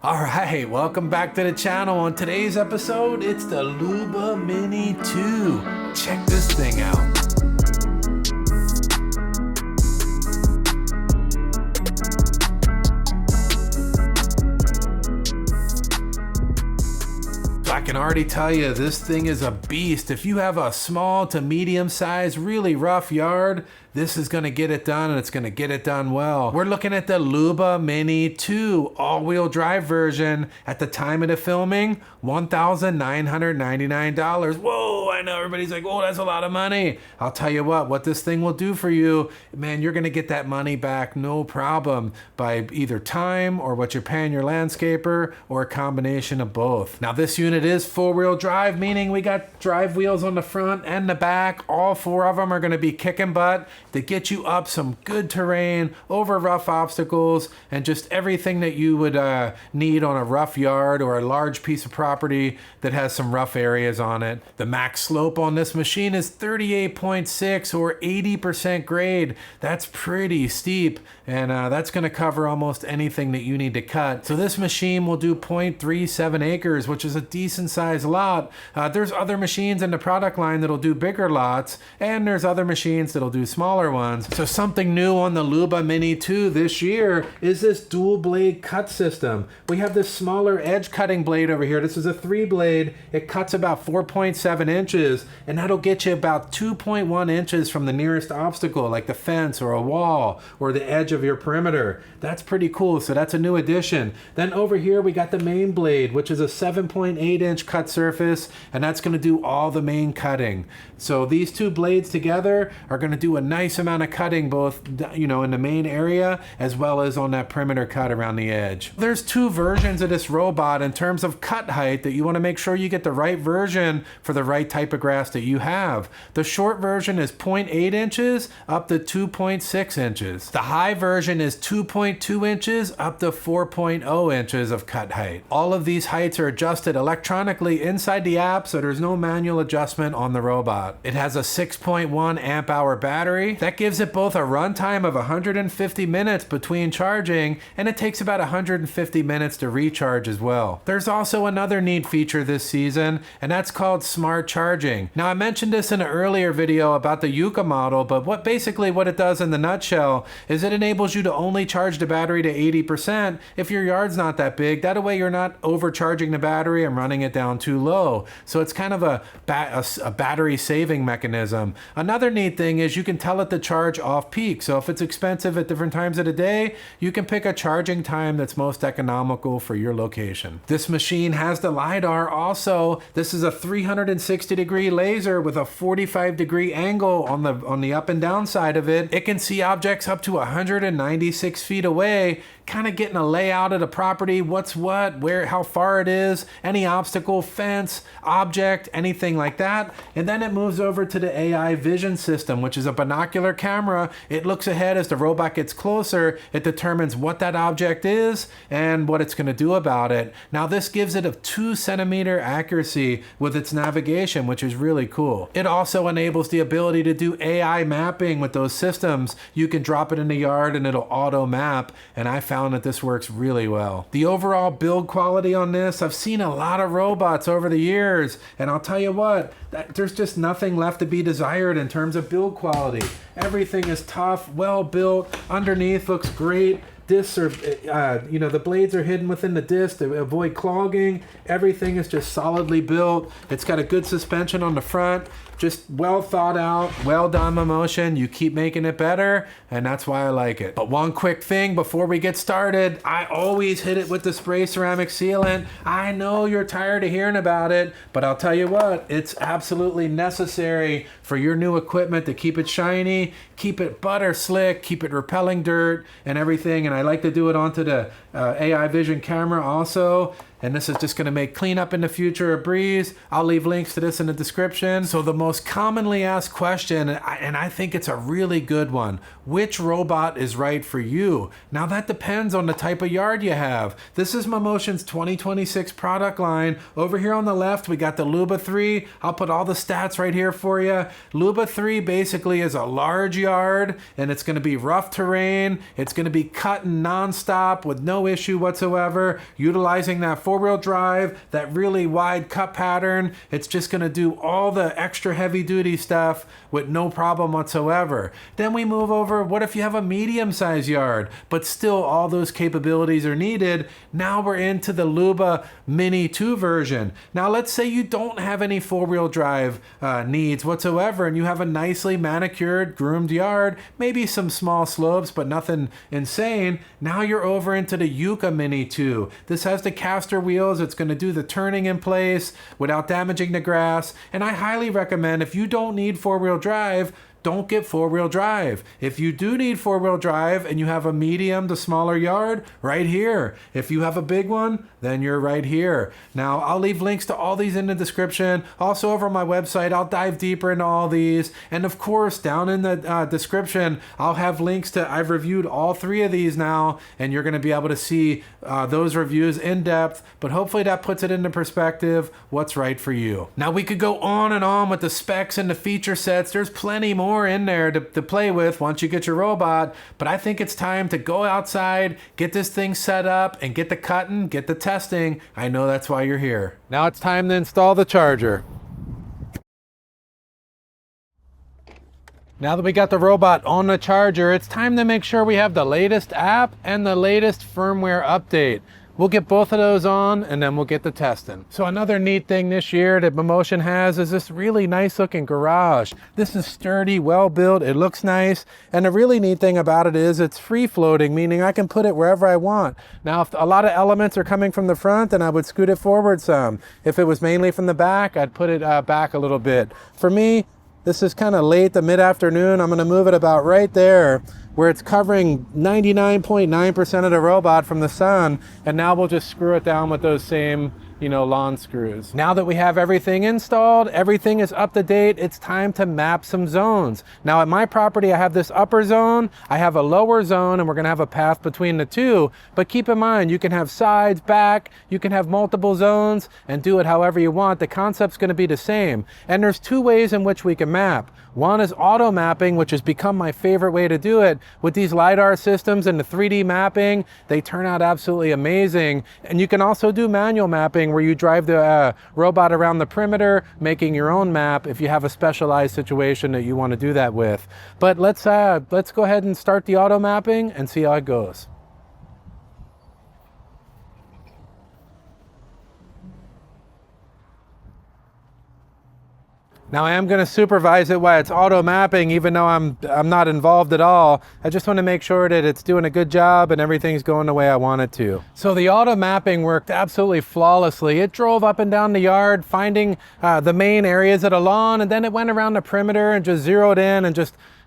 All right, welcome back to the channel. On today's episode, it's the Luba Mini 2. Check this thing out. I can already tell you this thing is a beast. If you have a small to medium size, really rough yard, this is gonna get it done, and it's gonna get it done well. We're looking at the Luba Mini 2 all-wheel drive version. At the time of the filming, $1,999. Whoa, I know everybody's like, whoa, that's a lot of money. I'll tell you what this thing will do for you, man, you're gonna get that money back no problem by either time or what you're paying your landscaper or a combination of both. Now this unit is four-wheel drive, meaning we got drive wheels on the front and the back. All four of them are gonna be kicking butt to get you up some good terrain, over rough obstacles, and just everything that you would need on a rough yard or a large piece of property that has some rough areas on it. The max slope on this machine is 38.6 or 80% grade. That's pretty steep, and that's gonna cover almost anything that you need to cut. So this machine will do 0.37 acres, which is a decent sized lot. There's other machines in the product line that'll do bigger lots, and there's other machines that'll do smaller ones. So something new on the Luba Mini 2 this year is this dual blade cut system. We have this smaller edge cutting blade over here. This is a 3-blade. It cuts about 4.7 inches, and that'll get you about 2.1 inches from the nearest obstacle, like the fence or a wall or the edge of your perimeter. That's pretty cool. So that's a new addition. Then over here we got the main blade, which is a 7.8 inch cut surface, and that's going to do all the main cutting. So these two blades together are going to do a nice amount of cutting, both in the main area as well as on that perimeter cut around the edge. There's two versions of this robot in terms of cut height that you want to make sure you get the right version for the right type of grass that you have. The short version is 0.8 inches up to 2.6 inches. The high version is 2.2 inches up to 4.0 inches of cut height. All of these heights are adjusted electronically inside the app, so there's no manual adjustment on the robot. It has a 6.1 amp hour battery. That gives it both a runtime of 150 minutes between charging, and it takes about 150 minutes to recharge as well. There's also another neat feature this season, and that's called smart charging. Now I mentioned this in an earlier video about the Yuka model, but what it does in the nutshell is it enables you to only charge the battery to 80% if your yard's not that big. That way you're not overcharging the battery and running it down too low. So it's kind of a battery saving mechanism. Another neat thing is you can tell it to charge off peak. So if it's expensive at different times of the day, you can pick a charging time that's most economical for your location. This machine has the LiDAR also. This is a 360-degree laser with a 45-degree angle on the up and down side of it. It can see objects up to 196 feet away, kind of getting a layout of the property, what's what, where, how far it is, any obstacle, fence, object, anything like that. And then it moves over to the AI Vision system, which is a binocular camera. It looks ahead as the robot gets closer. It determines what that object is and what it's going to do about it. Now this gives it a 2-centimeter accuracy with its navigation, which is really cool. It also enables the ability to do AI mapping with those systems. You can drop it in the yard and it'll auto map, and I found that this works really well. The overall build quality on this, I've seen a lot of robots over the years, and I'll tell you what, there's just nothing left to be desired in terms of build quality. Everything is tough, well built, underneath looks great. Discs are, the blades are hidden within the disc to avoid clogging. Everything is just solidly built. It's got a good suspension on the front. Just well thought out, well done Mammotion. You keep making it better, and that's why I like it. But one quick thing before we get started, I always hit it with the spray ceramic sealant. I know you're tired of hearing about it, but I'll tell you what, it's absolutely necessary for your new equipment to keep it shiny, keep it butter slick, keep it repelling dirt and everything. And I like to do it onto the AI Vision camera also. and this is just going to make cleanup in the future a breeze. I'll leave links to this in the description. So the most commonly asked question, and I think it's a really good one, which robot is right for you? Now that depends on the type of yard you have. This is Mammotion's 2026 product line. Over here on the left, we got the Luba 3. I'll put all the stats right here for you. Luba 3 basically is a large yard, and it's going to be rough terrain. It's going to be cutting nonstop with no issue whatsoever, utilizing that four-wheel drive, that really wide cut pattern. It's just going to do all the extra heavy-duty stuff with no problem whatsoever. Then we move over, what if you have a medium-sized yard, but still all those capabilities are needed? Now we're into the Luba Mini 2 version. Now let's say you don't have any four-wheel drive needs whatsoever, and you have a nicely manicured, groomed yard, maybe some small slopes, but nothing insane. Now you're over into the Yuka Mini 2. This has the caster wheels. It's going to do the turning in place without damaging the grass. And I highly recommend, if you don't need four-wheel drive, don't get four-wheel drive. If you do need four-wheel drive and you have a medium to smaller yard, right here. If you have a big one, then you're right here. Now, I'll leave links to all these in the description. Also over on my website, I'll dive deeper into all these. And of course, down in the description, I'll have links to, I've reviewed all three of these now, and you're gonna be able to see those reviews in depth, but hopefully that puts it into perspective, what's right for you. Now, we could go on and on with the specs and the feature sets. There's plenty more in there to play with once you get your robot, but I think it's time to go outside, get this thing set up, and get the cutting, get the testing. I know that's why you're here. Now it's time to install the charger. Now that we got the robot on the charger, it's time to make sure we have the latest app and the latest firmware update. We'll get both of those on, and then we'll get the testing. So another neat thing this year that Mammotion has is this really nice looking garage. This is sturdy, well built, it looks nice. And the really neat thing about it is it's free floating, meaning I can put it wherever I want. Now, if a lot of elements are coming from the front, then I would scoot it forward some. If it was mainly from the back, I'd put it back a little bit. For me, this is kind of late, the mid-afternoon. I'm gonna move it about right there where it's covering 99.9% of the robot from the sun, and now we'll just screw it down with those same lawn screws. Now that we have everything installed, everything is up to date, it's time to map some zones. Now at my property, I have this upper zone, I have a lower zone, and we're gonna have a path between the two. But keep in mind, you can have sides, back, you can have multiple zones, and do it however you want. The concept's gonna be the same. And there's two ways in which we can map. One is auto mapping, which has become my favorite way to do it. With these LiDAR systems and the 3D mapping, they turn out absolutely amazing. And you can also do manual mapping, where you drive the robot around the perimeter, making your own map if you have a specialized situation that you want to do that with. But let's go ahead and start the auto mapping and see how it goes. Now I am going to supervise it while it's auto mapping, even though I'm not involved at all. I just want to make sure that it's doing a good job and everything's going the way I want it to. So the auto mapping worked absolutely flawlessly. It drove up and down the yard, finding the main areas of the lawn, and then it went around the perimeter and just zeroed in and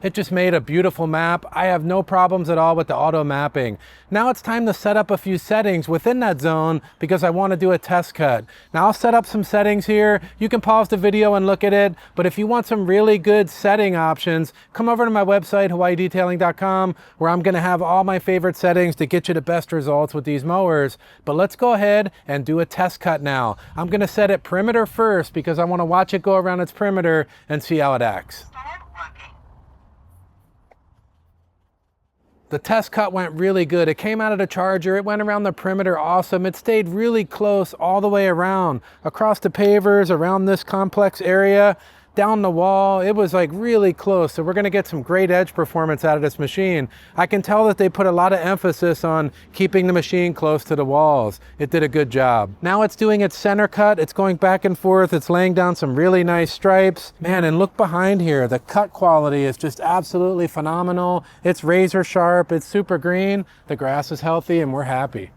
it just made a beautiful map. I have no problems at all with the auto mapping. Now it's time to set up a few settings within that zone because I want to do a test cut. Now I'll set up some settings here. You can pause the video and look at it, but if you want some really good setting options, come over to my website, HawaiiDetailing.com, where I'm going to have all my favorite settings to get you the best results with these mowers. But let's go ahead and do a test cut now. I'm going to set it perimeter first because I want to watch it go around its perimeter and see how it acts. The test cut went really good. It came out of the charger, it went around the perimeter awesome. It stayed really close all the way around, across the pavers, around this complex area, down the wall. It was like really close. So we're gonna get some great edge performance out of this machine. I can tell that they put a lot of emphasis on keeping the machine close to the walls. It did a good job. Now it's doing its center cut. It's going back and forth. It's laying down some really nice stripes. Man, and look behind here. The cut quality is just absolutely phenomenal. It's razor sharp. It's super green. The grass is healthy and we're happy.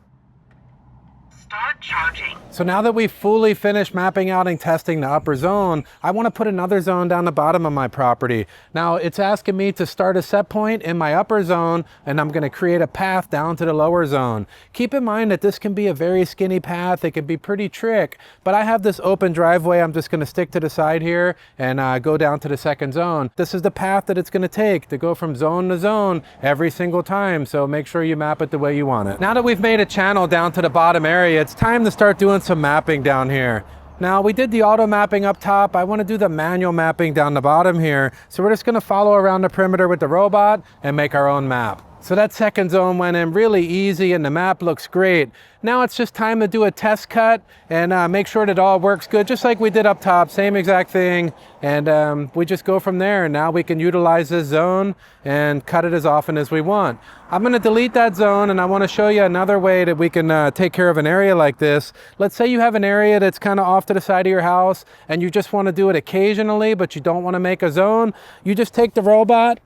Start charging. So now that we've fully finished mapping out and testing the upper zone, I want to put another zone down the bottom of my property. Now it's asking me to start a set point in my upper zone, and I'm going to create a path down to the lower zone. Keep in mind that this can be a very skinny path. It can be pretty trick, but I have this open driveway. I'm just going to stick to the side here and go down to the second zone. This is the path that it's going to take to go from zone to zone every single time. So make sure you map it the way you want it. Now that we've made a channel down to the bottom area, it's time to start doing some mapping down here. Now we did the auto mapping up top. I want to do the manual mapping down the bottom here. So we're just going to follow around the perimeter with the robot and make our own map. So that second zone went in really easy and the map looks great. Now it's just time to do a test cut and make sure that it all works good, just like we did up top, same exact thing. And we just go from there. And now we can utilize this zone and cut it as often as we want. I'm going to delete that zone, and I want to show you another way that we can take care of an area like this. Let's say you have an area that's kind of off to the side of your house and you just want to do it occasionally, but you don't want to make a zone. You just take the robot,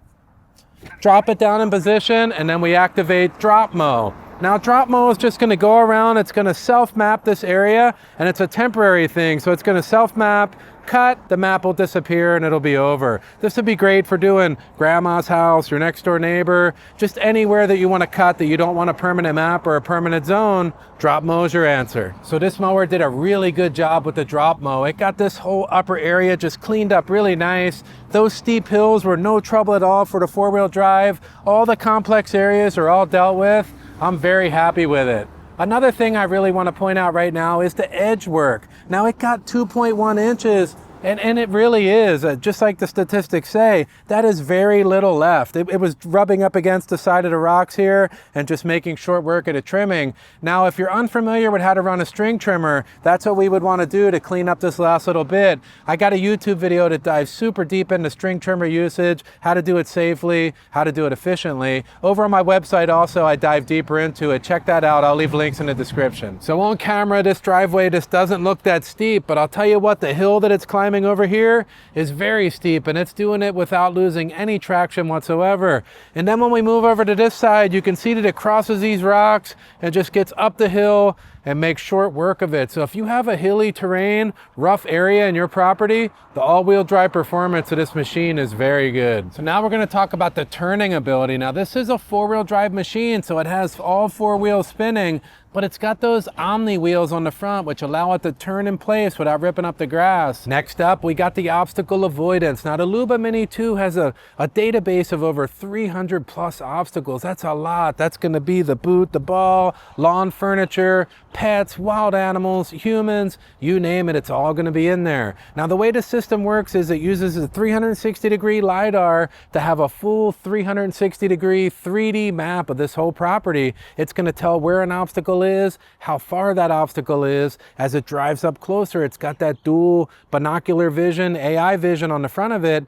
drop it down in position, and then we activate drop mow. Now drop mow is just going to go around, it's going to self-map this area, and it's a temporary thing, so it's going to self-map, cut, the map will disappear, and it'll be over. This would be great for doing grandma's house, your next door neighbor, just anywhere that you want to cut that you don't want a permanent map or a permanent zone. Drop mow is your answer. So this mower did a really good job with the drop mow. It got this whole upper area just cleaned up really nice. Those steep hills were no trouble at all for the four-wheel drive. All the complex areas are all dealt with. I'm very happy with it. Another thing I really want to point out right now is the edge work. Now it got 2.1 inches. And it really is, just like the statistics say, that is very little left. It was rubbing up against the side of the rocks here and just making short work of the trimming. Now, if you're unfamiliar with how to run a string trimmer, that's what we would want to do to clean up this last little bit. I got a YouTube video that dives super deep into string trimmer usage, how to do it safely, how to do it efficiently. Over on my website also, I dive deeper into it. Check that out. I'll leave links in the description. So on camera, this driveway just doesn't look that steep, but I'll tell you what, the hill that it's climbing over here is very steep, and it's doing it without losing any traction whatsoever. And then when we move over to this side, you can see that it crosses these rocks and just gets up the hill and makes short work of it. So if you have a hilly terrain, rough area in your property, the all-wheel drive performance of this machine is very good. So now we're going to talk about the turning ability. Now this is a four-wheel drive machine, so it has all four wheels spinning, but it's got those Omni wheels on the front, which allow it to turn in place without ripping up the grass. Next up, we got the obstacle avoidance. Now the Luba Mini 2 has a database of over 300 plus obstacles. That's a lot. That's going to be the boot, the ball, lawn furniture, pets, wild animals, humans, you name it, it's all going to be in there. Now the way the system works is it uses a 360-degree LiDAR to have a full 360-degree 3D map of this whole property. It's going to tell where an obstacle is, how far that obstacle is. As it drives up closer, it's got that dual binocular vision, AI vision on the front of it.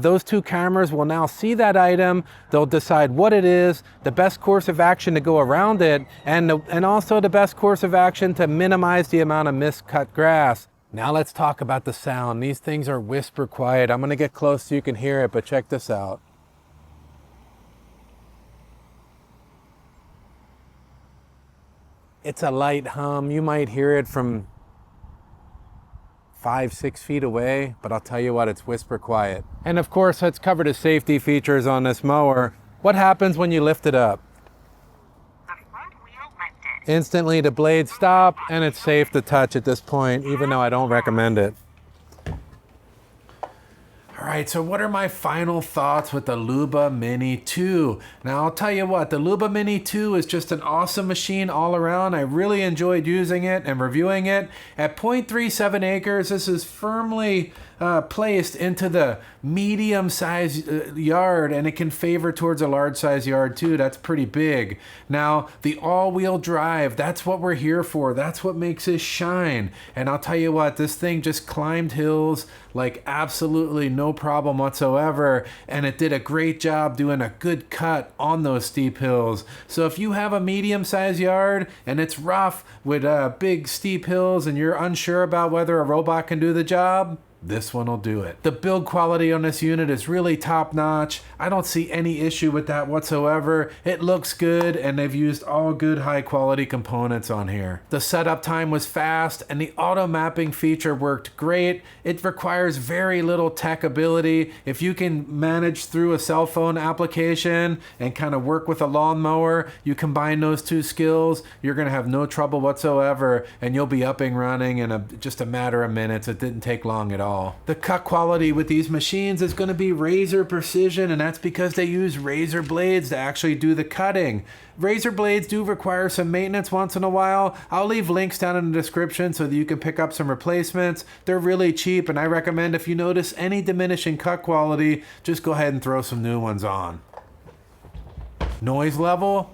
Those two cameras will now see that item. They'll decide what it is, the best course of action to go around it, and also the best course of action to minimize the amount of miscut grass. Now let's talk about the sound. These things are whisper quiet. I'm going to get close so you can hear it, but check this out. It's a light hum. You might hear it from 5-6 feet away, but I'll tell you what, it's whisper quiet. And of course, let's cover the safety features on this mower. What happens when you lift it up? The front wheel lifted. Instantly the blades stop, and it's safe to touch at this point, even though I don't recommend it. All right, so what are my final thoughts with the Luba Mini 2? Now, I'll tell you what, the Luba Mini 2 is just an awesome machine all around. I really enjoyed using it and reviewing it. At 0.37 acres, this is firmly placed into the medium-sized yard, and it can favor towards a large-size yard too. That's pretty big. Now, the all-wheel drive, that's what we're here for. That's what makes this shine. And I'll tell you what, this thing just climbed hills like absolutely no problem whatsoever, and it did a great job doing a good cut on those steep hills. So if you have a medium-sized yard and it's rough with big steep hills and you're unsure about whether a robot can do the job, this one will do it. The build quality on this unit is really top notch. I don't see any issue with that whatsoever. It looks good, and they've used all good high quality components on here. The setup time was fast, and the auto mapping feature worked great. It requires very little tech ability. If you can manage through a cell phone application and kind of work with a lawnmower, you combine those two skills, you're gonna have no trouble whatsoever, and you'll be up and running in just a matter of minutes. It didn't take long at all. The cut quality with these machines is going to be razor precision, and that's because they use razor blades to actually do the cutting. Razor blades do require some maintenance once in a while. I'll leave links down in the description so that you can pick up some replacements. They're really cheap, and I recommend if you notice any diminishing cut quality, just go ahead and throw some new ones on. Noise level?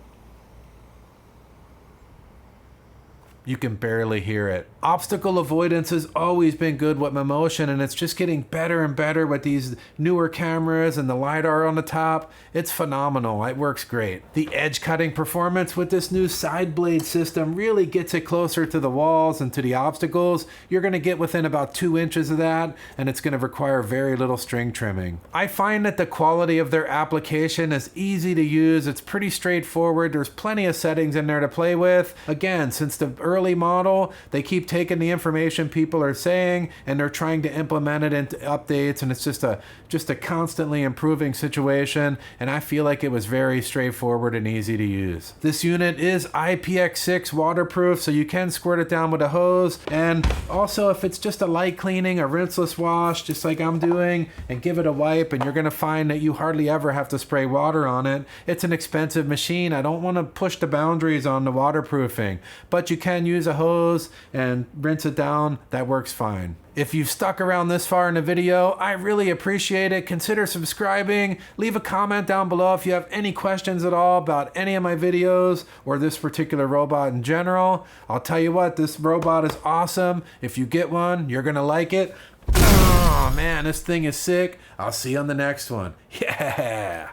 You can barely hear it. Obstacle avoidance has always been good with Mammotion, and it's just getting better and better with these newer cameras and the LiDAR on the top. It's phenomenal. It works great. The edge cutting performance with this new side blade system really gets it closer to the walls and to the obstacles. You're going to get within about 2 inches of that, and it's going to require very little string trimming. I find that the quality of their application is easy to use. It's pretty straightforward. There's plenty of settings in there to play with. Again, since the early model, they keep taking the information people are saying and they're trying to implement it into updates, and it's just a constantly improving situation, and I feel like it was very straightforward and easy to use. This unit is IPX6 waterproof, so you can squirt it down with a hose, and also if it's just a light cleaning, a rinseless wash, just like I'm doing, and give it a wipe, and you're gonna find that you hardly ever have to spray water on it. It's an expensive machine. I don't want to push the boundaries on the waterproofing, but you can use a hose and rinse it down. That works fine. If you've stuck around this far in the video, I really appreciate it. Consider subscribing. Leave a comment down below if you have any questions at all about any of my videos or this particular robot in general. I'll tell you what, this robot is awesome. If you get one, you're gonna like it. Oh man, this thing is sick. I'll see you on the next one. Yeah.